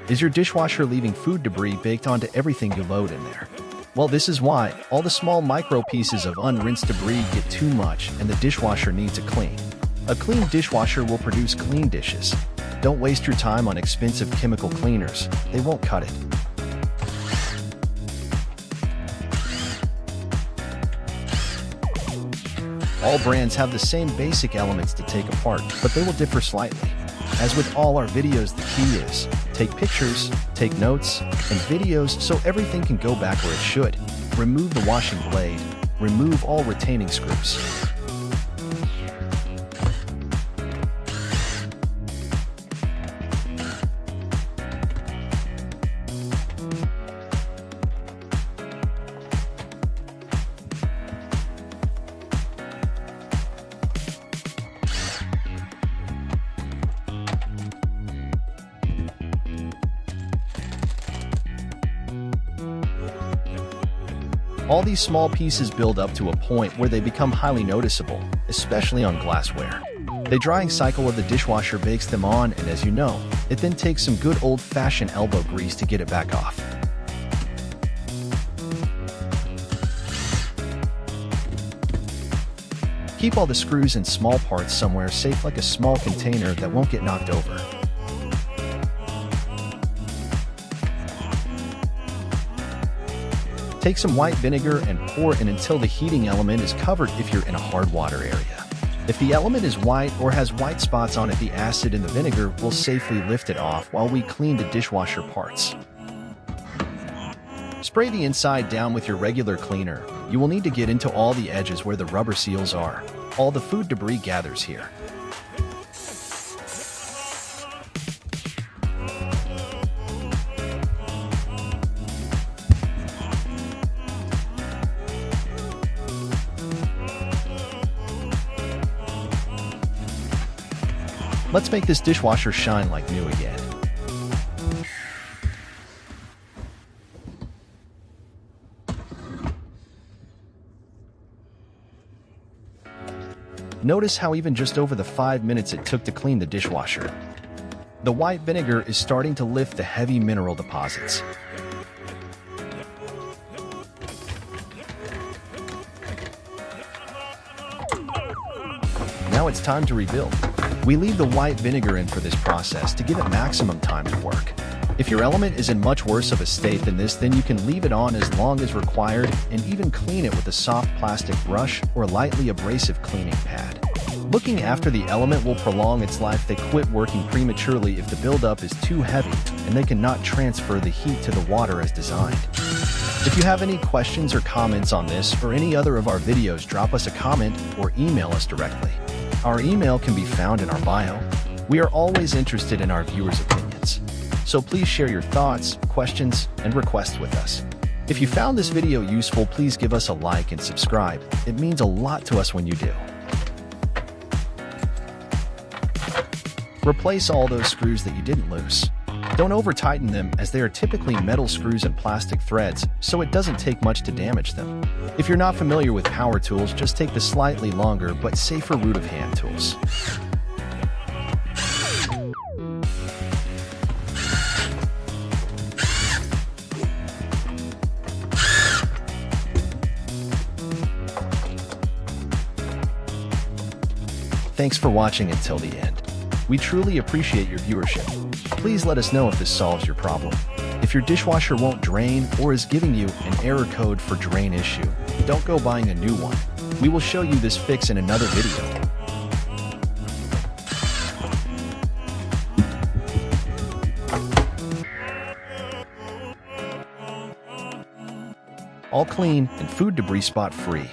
Is your dishwasher leaving food debris baked onto everything you load in there? Well, this is why. All the small micro pieces of unrinsed debris get too much and the dishwasher needs a clean. A clean dishwasher will produce clean dishes. Don't waste your time on expensive chemical cleaners. They won't cut it. All brands have the same basic elements to take apart, but they will differ slightly. As with all our videos, the key is take pictures, take notes, and videos so everything can go back where it should. Remove the washing blade. Remove all retaining screws. All these small pieces build up to a point where they become highly noticeable, especially on glassware. The drying cycle of the dishwasher bakes them on, and as you know, it then takes some good old-fashioned elbow grease to get it back off. Keep all the screws and small parts somewhere safe, like a small container that won't get knocked over. Take some white vinegar and pour in until the heating element is covered if you're in a hard water area. If the element is white or has white spots on it, the acid in the vinegar will safely lift it off while we clean the dishwasher parts. Spray the inside down with your regular cleaner. You will need to get into all the edges where the rubber seals are. All the food debris gathers here. Let's make this dishwasher shine like new again. Notice how even just over the 5 minutes it took to clean the dishwasher. The white vinegar is starting to lift the heavy mineral deposits. Now it's time to rebuild. We leave the white vinegar in for this process to give it maximum time to work. If your element is in much worse of a state than this, then you can leave it on as long as required and even clean it with a soft plastic brush or lightly abrasive cleaning pad. Looking after the element will prolong its life. They quit working prematurely if the buildup is too heavy and they cannot transfer the heat to the water as designed. If you have any questions or comments on this or any other of our videos, drop us a comment or email us directly. Our email can be found in our bio. We are always interested in our viewers' opinions. So please share your thoughts, questions, and requests with us. If you found this video useful, please give us a like and subscribe. It means a lot to us when you do. Replace all those screws that you didn't lose. Don't over-tighten them, as they are typically metal screws and plastic threads, so it doesn't take much to damage them. If you're not familiar with power tools, just take the slightly longer but safer route of hand tools. Thanks for watching until the end. We truly appreciate your viewership. Please let us know if this solves your problem. If your dishwasher won't drain or is giving you an error code for drain issue, don't go buying a new one. We will show you this fix in another video. All clean and food debris spot free.